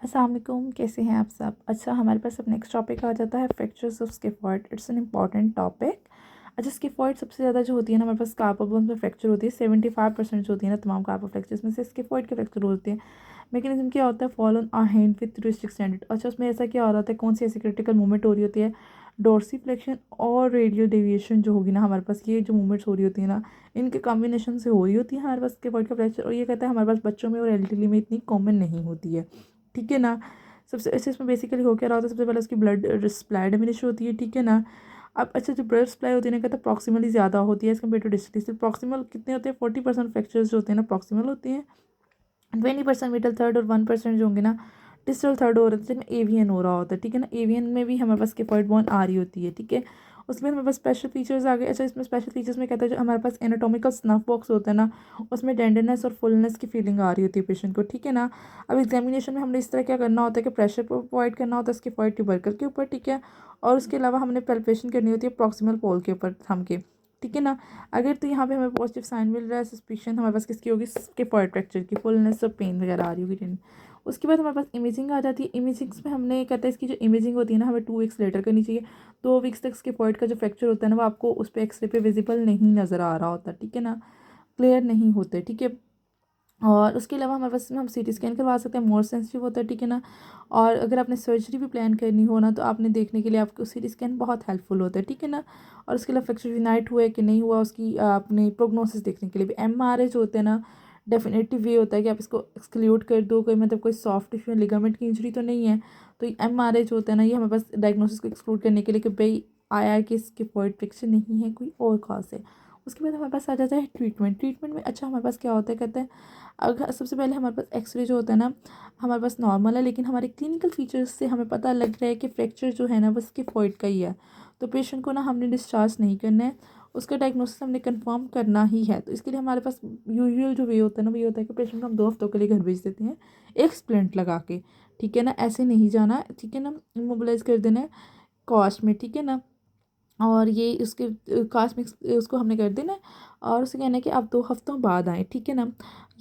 अस्सलाम वालेकुम, कैसे हैं आप सब। अच्छा, हमारे पास अब नेक्स्ट टॉपिक आ जाता है fractures of scaphoid. It's an important topic. अच्छा, स्किफॉइड सबसे ज़्यादा जो होती है ना हमारे पास कार्पल बोन्स में फ्रैक्चर होती है। 75% जो होती है ना तमाम कार्पल फ्रैक्चर्स में से स्किफॉइड के फ्रैक्चर होते हैं। मैकेनिज्म क्या होता है, fall on a hand with wrist extended. अच्छा, उसमें ऐसा क्या हो रहा है, कौन सी ऐसी क्रिटिकल मूवमेंट हो रही होती है, डोर्सीफ्लेक्शन और रेडियल डेविएशन जो होगी ना हमारे पास, ये जो मूवमेंट्स हो रही होती है ना इनके कॉम्बिनेशन से हो रही होती है हमारे पास स्किफॉइड का फ्रैक्चर। और ये कहता है हमारे पास बच्चों में और एल्डरली में इतनी कॉमन नहीं होती है, ठीक है ना। सबसे अच्छा इसमें बेसिकली हो क्या रहा होता है, सबसे पहले उसकी ब्लड सप्लाई डिमिनिश होती है, ठीक है ना। अब अच्छा, जो ब्लड सप्लाई होती है ना कहते हैं प्रॉक्सिमली ज़्यादा होती है एज़ कम्पेयर टू डिस्टली। सिर्फ प्रॉक्सिमल कितने होते हैं, 40% फ्रैक्चर्स जो होते हैं ना प्रॉक्सिमल होते हैं, 20% मिडल थर्ड और 1% जो होंगे ना डिस्टल थर्ड हो रहे थे, जिनमें एवियन हो रहा होता है, ठीक है ना। एवियन में भी हमारे पास स्किफॉइड बोन आ रही होती है, ठीक है। उसमें हमारे पास स्पेशल फीचर्स आ गए। अच्छा, इसमें स्पेशल फीचर्स में कहता है जो हमारे पास एनाटॉमिकल स्नफ बॉक्स होता है ना उसमें टेंडरनेस और फुलनेस की फीलिंग आ रही होती है पेशेंट को, ठीक है ना। अब एग्जामिनेशन में हमने इस तरह क्या करना होता है कि प्रेशर प्रोवाइड करना होता है स्किफॉइड ट्यूबरकल के ऊपर, ठीक है। और उसके अलावा हमने पैल्पेशन करनी होती है प्रॉक्सिमल पोल के ऊपर थंब के, ठीक है ना। अगर तो यहाँ पे हमें पॉजिटिव साइन मिल रहा है, सस्पिशन हमारे पास किसकी होगी, स्किफॉइड फ्रैक्चर की, फुलनेस और पेन वगैरह आ रही होगी टेंडर। उसके बाद हमारे पास इमेजिंग आ जाती है। इमेजिंग्स में हमने कहते हैं इसकी जो इमेजिंग होती है ना हमें 2 वीक्स लेटर करनी चाहिए। 2 वीक्स तक स्किफॉइड का जो फ्रैक्चर होता है ना वो आपको उस पर एक्सरे पे विजिबल नहीं नज़र आ रहा होता, ठीक है ना, क्लियर नहीं होते, ठीक है। और उसके अलावा हमारे पास में हम सीटी स्कैन करवा सकते हैं, मोर सेंसिटिव होता है, ठीक है ना। और अगर आपने सर्जरी भी प्लान करनी हो ना तो आपने देखने के लिए आपको सीटी स्कैन बहुत हेल्पफुल होता है, ठीक है ना। और उसके अलावा फ्रैक्चर यूनाइट हुआ है कि नहीं हुआ उसकी आपने प्रोग्नोसिस देखने के लिए भी एमआरआई जो होते हैं ना डेफिनेटिव वे होता है कि आप इसको एक्सक्लूड कर दो, कोई मतलब कोई सॉफ्ट टिश्यू लिगामेंट की इंजरी तो नहीं है। तो एमआरआई जो होता है ना ये हमारे पास डायग्नोसिस को एक्सक्लूड करने के लिए कि भाई आया कि स्किफॉइड फ्रैक्चर नहीं है, कोई और कॉज है। उसके बाद हमारे पास आ जाता है ट्रीटमेंट। ट्रीटमेंट में अच्छा हमारे पास क्या होता है, कहते हैं अगर सबसे पहले हमारे पास एक्सरे जो होता है ना हमारे पास नॉर्मल है, लेकिन हमारे क्लिनिकल फीचर्स से हमें पता लग रहा है कि फ्रैक्चर जो है ना वो स्किफॉइड का ही है। तो पेशेंट को ना हमने डिस्चार्ज नहीं करना है, उसका डायग्नोसिस हमने कंफर्म करना ही है। तो इसके लिए हमारे पास यूजुअल जो वे होता है ना वो ये होता है कि पेशेंट को हम 2 हफ्तों के लिए घर भेज देते हैं एक स्प्लिंट लगा के, ठीक है ना। ऐसे नहीं जाना, ठीक है ना, इमोबिलाइज कर देना है कॉस्ट में, ठीक है ना। और ये उसके कास्ट मिक्स उसको हमने कर देना है और उसे कहना है कि आप 2 हफ्तों बाद आएँ, ठीक है ना।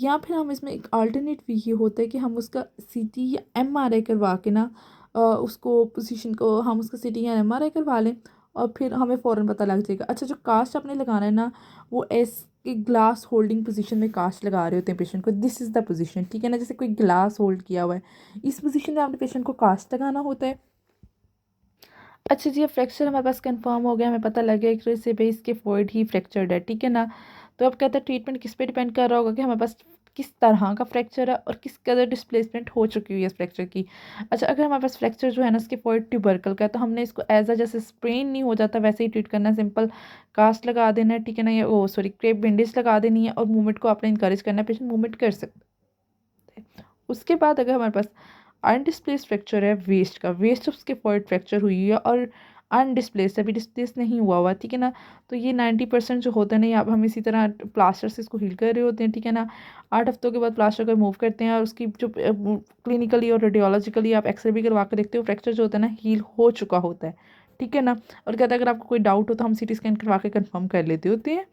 या फिर हम इसमें एक अल्टरनेट भी ये होता है कि हम उसका सीटी या एमआरआई करवा के ना उसको पोजीशन को हम उसका सीटी या एमआरआई करवा लें और फिर हमें फ़ौरन पता लग जाएगा। अच्छा, जो कास्ट आपने लगाना है ना वो ऐसे ग्लास होल्डिंग पोजीशन में कास्ट लगा रहे होते हैं पेशेंट को, दिस इज़ द पोजीशन, ठीक है ना। जैसे कोई ग्लास होल्ड किया हुआ है, इस पोजीशन में आपने पेशेंट को कास्ट लगाना होता है। अच्छा जी, अब फ्रैक्चर हमारे पास कंफर्म हो गया, हमें पता लग गया कि से बेस के स्किफॉइड ही फ्रैक्चर्ड है, ठीक है ना। तो अब कहते हैं ट्रीटमेंट किस पे डिपेंड कर रहा होगा कि हमारे पास किस तरह का फ्रैक्चर है और किस कदर डिस्प्लेसमेंट हो चुकी हुई है इस फ्रैक्चर की। अच्छा, अगर हमारे पास फ्रैक्चर जो है ना स्किफॉइड ट्यूबरकल का है तो हमने इसको एज अ जैसे स्प्रेन नहीं हो जाता वैसे ही ट्रीट करना है। सिंपल कास्ट लगा देना है, ठीक है ना, या ओ सॉरी क्रेप बैंडेज लगा देनी है और मूवमेंट को आपने इंकरेज करना है, पेशेंट मूवमेंट कर सकता है। उसके बाद अगर हमारे पास अनडिस्प्लेस्ड फ्रैक्चर है वेस्ट का, वेस्ट ऑफ स्किफॉइड फ्रैक्चर हुई है और अनडिस्प्लेस्ड अभी डिस्प्लेस नहीं हुआ हुआ, ठीक है ना। तो ये 90% जो होता है ना ये अब हम इसी तरह प्लास्टर से इसको हील कर रहे होते हैं, ठीक है ना। 8 हफ्तों के बाद प्लास्टर को रिमूव करते हैं और उसकी जो क्लिनिकली और रेडियोलॉजिकली आप एक्सरे भी करवा कर देखते हो फ्रैक्चर जो होता है ना हील हो चुका होता है, ठीक है ना। और कहता है अगर आपको कोई डाउट हो तो हम सीटी स्कैन करवा के कंफर्म कर लेते होते हैं।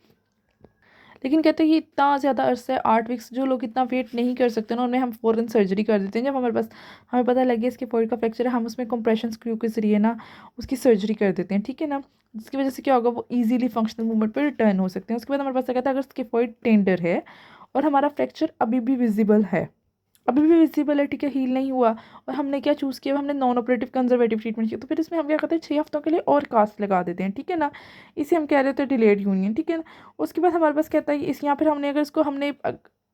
लेकिन कहते हैं कि इतना ज़्यादा अरसा है 8 वीक्स, जो लोग इतना वेट नहीं कर सकते ना उनमें हम फ़ौरन सर्जरी कर देते हैं। जब हमारे पास हमें पता लगे इसके फोइड का फ्रैक्चर है हम उसमें कंप्रेशन स्क्रू के ज़रिए ना उसकी सर्जरी कर देते हैं, ठीक है ना। जिसकी वजह से क्या होगा, वो ईजिली फंक्शनल मूवमेंट पर रिटर्न हो सकते हैं। उसके बाद हमारे पास क्या कहता है, अगर इसके फोइड टेंडर है और हमारा फ्रैक्चर अभी भी विजिबल है, अभी भी विजिबल है, ठीक है, हील नहीं हुआ, और हमने क्या चूज़ किया, हमने नॉन ऑपरेटिव कंजर्वेटिव ट्रीटमेंट किया, तो फिर इसमें हम क्या करते हैं 6 हफ्तों के लिए और कास्ट लगा देते हैं, ठीक है ना। इसे हम कह रहे होते हैं डिलेड यूनियन, ठीक है ना। उसके बाद हमारे पास कहता है इस यहाँ फिर हमने अगर इसको हमने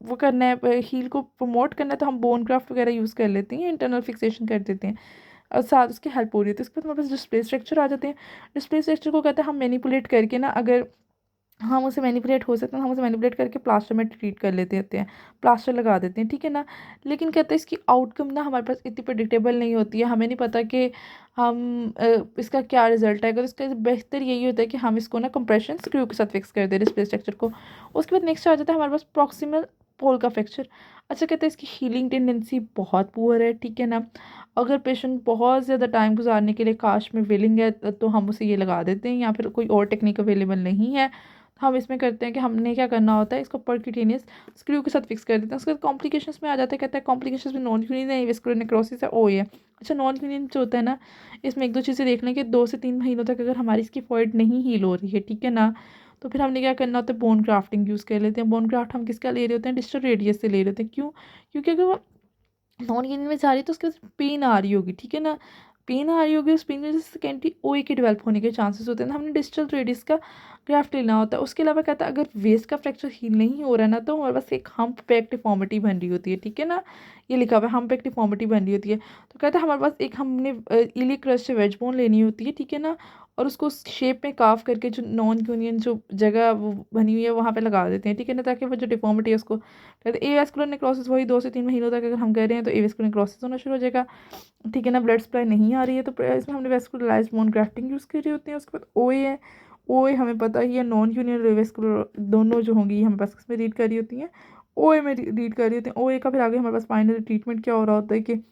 वो करना है हील को प्रमोट करना है तो हम बोन ग्राफ्ट वगैरह यूज़ कर लेते हैं, इंटरनल फिक्सेशन कर देते हैं और साथ उसकी हेल्प हो रही है। तो इसके बाद हमारे पास डिस्प्ले स्ट्रक्चर आ जाते हैं। डिस्प्ले स्ट्रक्चर को कहते हैं हम मैनिपुलेट करके ना, अगर हम उसे मैनिपुलेट हो सकते हैं हम उसे मैनिपुलेट करके प्लास्टर में ट्रीट कर लेते होते हैं, प्लास्टर लगा देते हैं, ठीक है ना। लेकिन कहते हैं इसकी आउटकम ना हमारे पास इतनी प्रेडिक्टेबल नहीं होती है, हमें नहीं पता कि हम इसका क्या रिजल्ट आएगा। तो इसका बेहतर यही होता है कि हम इसको ना कंप्रेशन स्क्रू के साथ फिक्स कर दें डिस्प्ले स्ट्रक्चर को। उसके बाद नेक्स्ट आ जाता है हमारे पास प्रॉक्सिमल पोल का फ्रैक्चर। अच्छा, कहते हैं इसकी हीलिंग टेंडेंसी बहुत पुअर है, ठीक है ना। अगर पेशेंट बहुत ज़्यादा टाइम गुजारने के लिए काश में विलिंग है तो हम उसे ये लगा देते हैं, या फिर कोई और टेक्निक अवेलेबल नहीं है तो हम इसमें करते हैं कि हमने क्या करना होता है, इसको परक्यूटेनियस स्क्रू के साथ फिक्स कर देते हैं। उसके बाद कॉम्प्लिकेशंस में आ जाता है, कहता है कॉम्प्लिकेशंस में नॉन यूनियन है, वेस्कुलर नेक्रोसिस है, ओ है। अच्छा, नॉन यूनियन जो होता है ना, इसमें एक दो चीज़ें देख लें कि 2 से 3 महीनों तक अगर हमारी स्किफॉइड नहीं हील हो रही है, ठीक है ना, तो फिर हमने क्या करना होता है, बोन ग्राफ्टिंग यूज़ कर लेते हैं। बोन ग्राफ्ट हम किसका ले रहे होते हैं, डिस्टल रेडियस से ले रहे होते हैं। क्यों? क्योंकि अगर वो नॉन यूनियन में जा रही है तो उसके बाद पेन आ रही होगी, ठीक है ना, पेन आ रही होगी, उस पेन की वजह से सेकेंडरी ओए के डेवलप होने के चांसेस होते हैं। हमने डिजिटल रेडियस का ग्राफ्ट लेना होता है। उसके अलावा कहता है अगर वेस्ट का फ्रैक्चर हील नहीं हो रहा है ना, तो हमारे पास एक हम्प पैक डिफॉर्मिटी बन रही होती है, ठीक है ना, ये लिखा हुआ है हम्प पैक डिफॉर्मिटी बन रही होती है। तो कहता है हमारे पास एक हमने इलियक क्रस्ट से वेज बोन लेनी होती है, ठीक है ना, और उसको शेप में काफ करके जो नॉन यूनियन जो जगह वो बनी हुई है वहाँ पे लगा देते हैं, ठीक है ना, ताकि वो जो डिफॉर्मिटी है उसको, कहते हैं एवेस्कुलर नेक्रोसिस वही 2 से 3 महीनों तक अगर हम कह रहे हैं तो एवेस्कुलर नेक्रोसिस होना शुरू हो जाएगा, ठीक है ना। ब्लड सप्लाई नहीं आ रही है तो इसमें हमने वेस्कुलराइज्ड बोन ग्राफ्टिंग यूज़ करी होती है। उसके बाद ओए है, ओए हमें पता ही है नॉन यूनियन वेस्कुलर दोनों जो होंगी हमें पास किसमें रीड करी होती हैं, ओए में रीड करी होती हैं। ओए का फिर आगे हमारे पास फाइनल ट्रीटमेंट क्या हो रहा होता है कि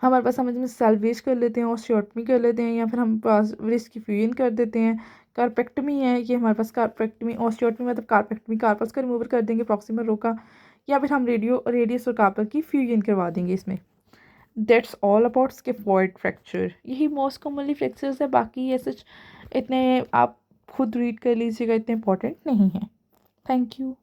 हमारे पास समझ में सैल्वेज कर लेते हैं, ऑस्टियोटमी कर लेते हैं, या फिर हम पास रिस्क की फ्यूजन कर देते हैं। कार्पेक्टमी है कि हमारे पास कार्पेक्टमी ऑस्टियोटमी मतलब कार्पेक्टमी, कार्पस का रिमूवर कर देंगे, प्रॉक्सिमल रो का, या फिर हम रेडियस और कार्पल की फ्यूजन करवा देंगे इसमें। That's all about scaphoid fracture. यही मोस्ट कॉमनली फ्रैक्चर्स है, बाकी ये सच इतने आप खुद रीड कर लीजिएगा, इतने इंपॉर्टेंट नहीं है। Thank you.